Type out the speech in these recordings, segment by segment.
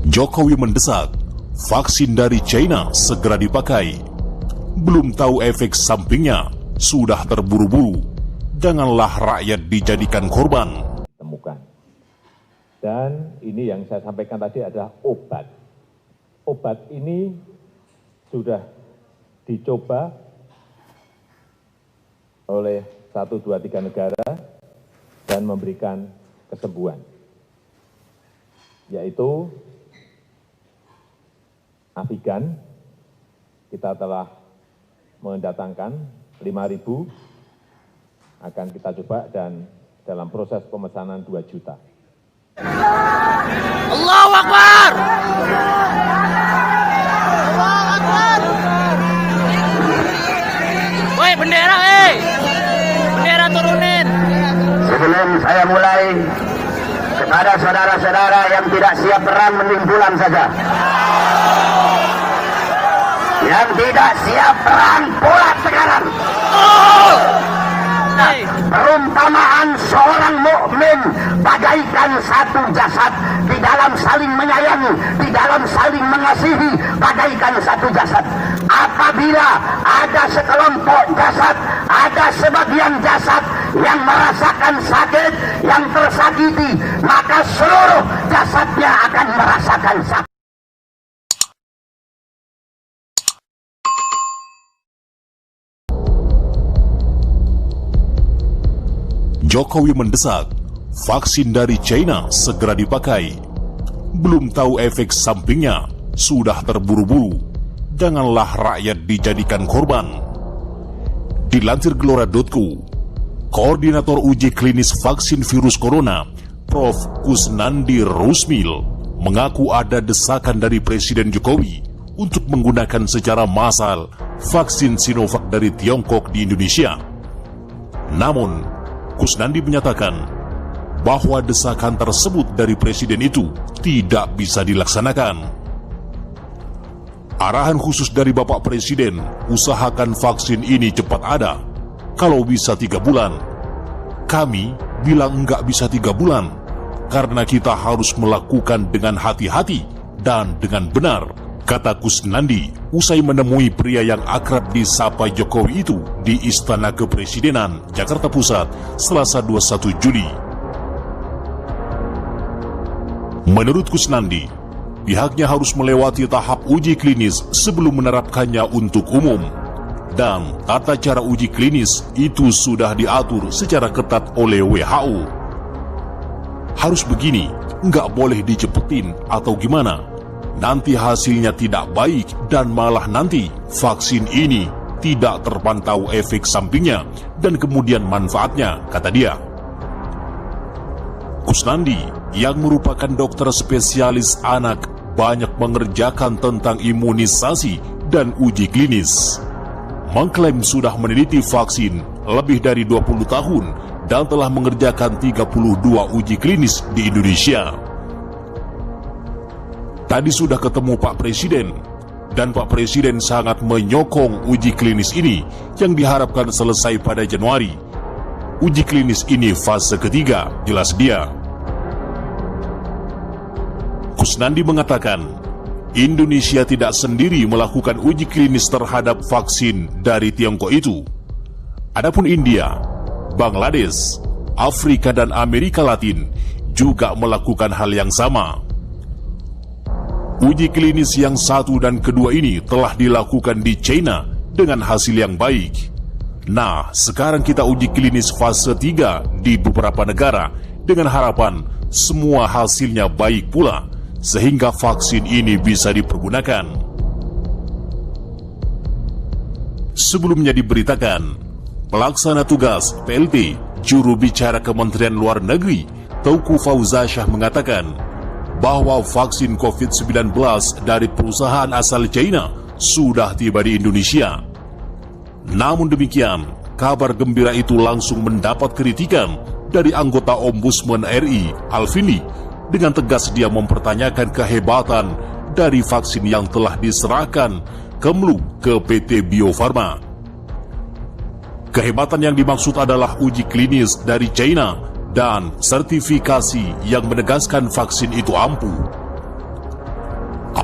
Jokowi mendesak vaksin dari China segera dipakai. Belum tahu efek sampingnya, sudah terburu-buru. Janganlah rakyat dijadikan korban. Temukan. Dan ini yang saya sampaikan tadi adalah obat. Obat ini sudah dicoba oleh 1, 2, 3 negara dan memberikan kesembuhan, yaitu Avigan. Kita telah mendatangkan 5.000, akan kita coba dan dalam proses pemesanan 2 juta. Allahu Akbar! Allahu Akbar! Woi bendera, bendera turunin. Sebelum saya mulai, kepada saudara-saudara yang tidak siap perang mending pulang saja. Yang tidak siap perang pulang sekarang. Perumpamaan seorang mukmin bagaikan satu jasad, di dalam saling menyayangi, di dalam saling mengasihi, bagaikan satu jasad. Apabila ada sekelompok jasad, ada sebagian jasad yang merasakan sakit, yang tersakiti, maka seluruh jasadnya akan merasakan sakit. Jokowi mendesak vaksin dari China segera dipakai. Belum tahu efek sampingnya, sudah terburu-buru. Janganlah rakyat dijadikan korban. Dilansir Gelora.co, Koordinator Uji Klinis Vaksin Virus Corona, Prof. Kusnandi Rusmil, mengaku ada desakan dari Presiden Jokowi untuk menggunakan secara massal vaksin Sinovac dari Tiongkok di Indonesia. Namun, Kusnandi menyatakan bahwa desakan tersebut dari Presiden itu tidak bisa dilaksanakan. Arahan khusus dari Bapak Presiden, usahakan vaksin ini cepat ada, kalau bisa 3 bulan. Kami bilang enggak bisa 3 bulan, karena kita harus melakukan dengan hati-hati dan dengan benar, kata Kusnandi usai menemui pria yang akrab disapa Jokowi itu di Istana Kepresidenan, Jakarta Pusat, Selasa 21 Juli. Menurut Kusnandi, pihaknya harus melewati tahap uji klinis sebelum menerapkannya untuk umum. Dan tata cara uji klinis itu sudah diatur secara ketat oleh WHO. Harus begini, nggak boleh dicepetin atau gimana. Nanti hasilnya tidak baik dan malah nanti vaksin ini tidak terpantau efek sampingnya dan kemudian manfaatnya, kata dia. Kusnandi yang merupakan dokter spesialis anak banyak mengerjakan tentang imunisasi dan uji klinis. Mengklaim sudah meneliti vaksin lebih dari 20 tahun dan telah mengerjakan 32 uji klinis di Indonesia. Tadi sudah ketemu Pak Presiden, dan Pak Presiden sangat menyokong uji klinis ini yang diharapkan selesai pada Januari. Uji klinis ini fase ketiga, jelas dia. Kusnandi mengatakan, Indonesia tidak sendiri melakukan uji klinis terhadap vaksin dari Tiongkok itu. Adapun India, Bangladesh, Afrika dan Amerika Latin juga melakukan hal yang sama. Uji klinis yang 1 dan kedua ini telah dilakukan di China dengan hasil yang baik. Nah, sekarang kita uji klinis fase 3 di beberapa negara dengan harapan semua hasilnya baik pula, sehingga vaksin ini bisa dipergunakan. Sebelumnya diberitakan, Pelaksana Tugas PLT Juru Bicara Kementerian Luar Negeri Teuku Fauzasyah mengatakan bahwa vaksin COVID-19 dari perusahaan asal China sudah tiba di Indonesia. Namun demikian, kabar gembira itu langsung mendapat kritikan dari anggota Ombudsman RI, Alvini, dengan tegas dia mempertanyakan kehebatan dari vaksin yang telah diserahkan Kemlu ke PT Bio Farma. Kehebatan yang dimaksud adalah uji klinis dari China dan sertifikasi yang menegaskan vaksin itu ampuh.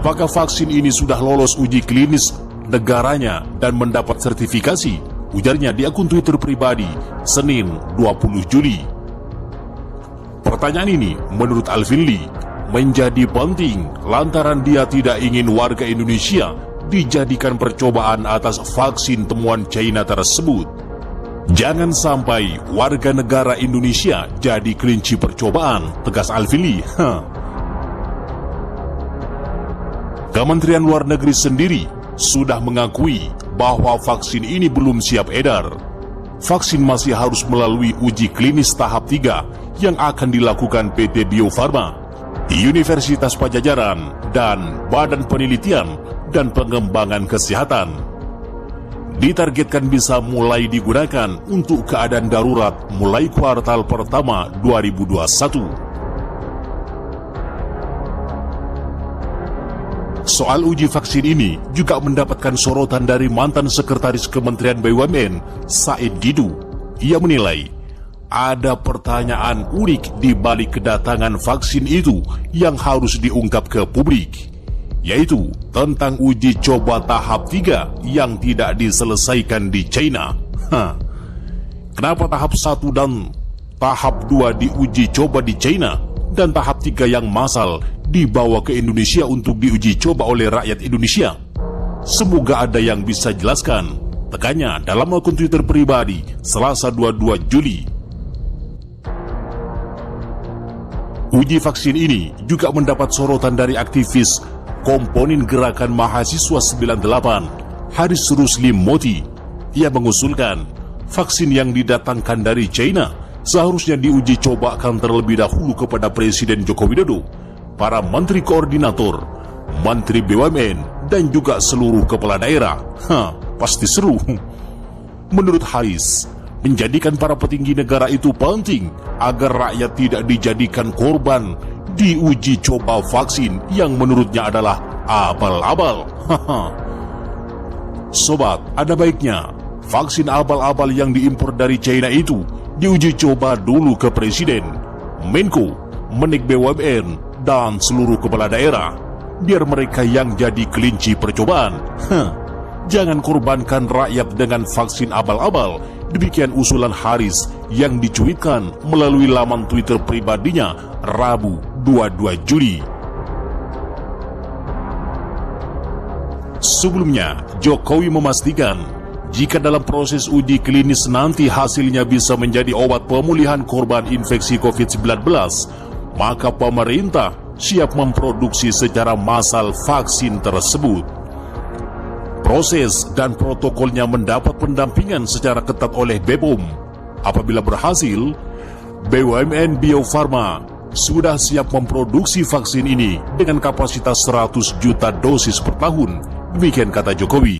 apakah vaksin ini sudah lolos uji klinis negaranya dan mendapat sertifikasi? Ujarnya di akun Twitter pribadi, Senin 20 Juli. Pertanyaan ini, menurut Alvin Lee, menjadi penting lantaran dia tidak ingin warga Indonesia dijadikan percobaan atas vaksin temuan China tersebut. Jangan sampai warga negara Indonesia jadi kelinci percobaan, tegas Alvin Lee. Kementerian Luar Negeri sendiri sudah mengakui bahwa vaksin ini belum siap edar. Vaksin masih harus melalui uji klinis tahap 3 yang akan dilakukan PT Bio Farma, Universitas Padjadjaran, dan Badan Penelitian dan Pengembangan Kesehatan. Ditargetkan bisa mulai digunakan untuk keadaan darurat mulai kuartal pertama 2021. Soal uji vaksin ini juga mendapatkan sorotan dari mantan Sekretaris Kementerian BUMN, Said Didu. Ia menilai ada pertanyaan unik di balik kedatangan vaksin itu yang harus diungkap ke publik, yaitu tentang uji coba tahap 3 yang tidak diselesaikan di China. Kenapa tahap 1 dan tahap 2 diuji coba di China dan tahap 3 yang massal dibawa ke Indonesia untuk diuji coba oleh rakyat Indonesia? Semoga ada yang bisa jelaskan, tekannya dalam akun Twitter pribadi Selasa 22 Juli. Uji vaksin ini juga mendapat sorotan dari aktivis komponen Gerakan Mahasiswa 98, Haris Rusli Moti. Ia mengusulkan vaksin yang didatangkan dari China seharusnya diuji cobakan terlebih dahulu kepada Presiden Joko Widodo, para Menteri Koordinator, Menteri BUMN, dan juga seluruh kepala daerah. Pasti seru. Menurut Haris, menjadikan para petinggi negara itu penting agar rakyat tidak dijadikan korban di uji coba vaksin yang menurutnya adalah abal-abal. Sobat, ada baiknya vaksin abal-abal yang diimpor dari China itu diuji coba dulu ke Presiden, Menko, Menik BUMN, dan seluruh kepala daerah, biar mereka yang jadi kelinci percobaan. Jangan korbankan rakyat dengan vaksin abal-abal. Demikian usulan Haris yang dicuitkan melalui laman Twitter pribadinya Rabu 22 Juli. Sebelumnya, Jokowi memastikan jika dalam proses uji klinis nanti hasilnya bisa menjadi obat pemulihan korban infeksi COVID-19, maka pemerintah siap memproduksi secara massal vaksin tersebut. Proses dan protokolnya mendapat pendampingan secara ketat oleh BPOM. Apabila berhasil, BUMN Bio Farma sudah siap memproduksi vaksin ini dengan kapasitas 100 juta dosis per tahun. Demikian kata Jokowi.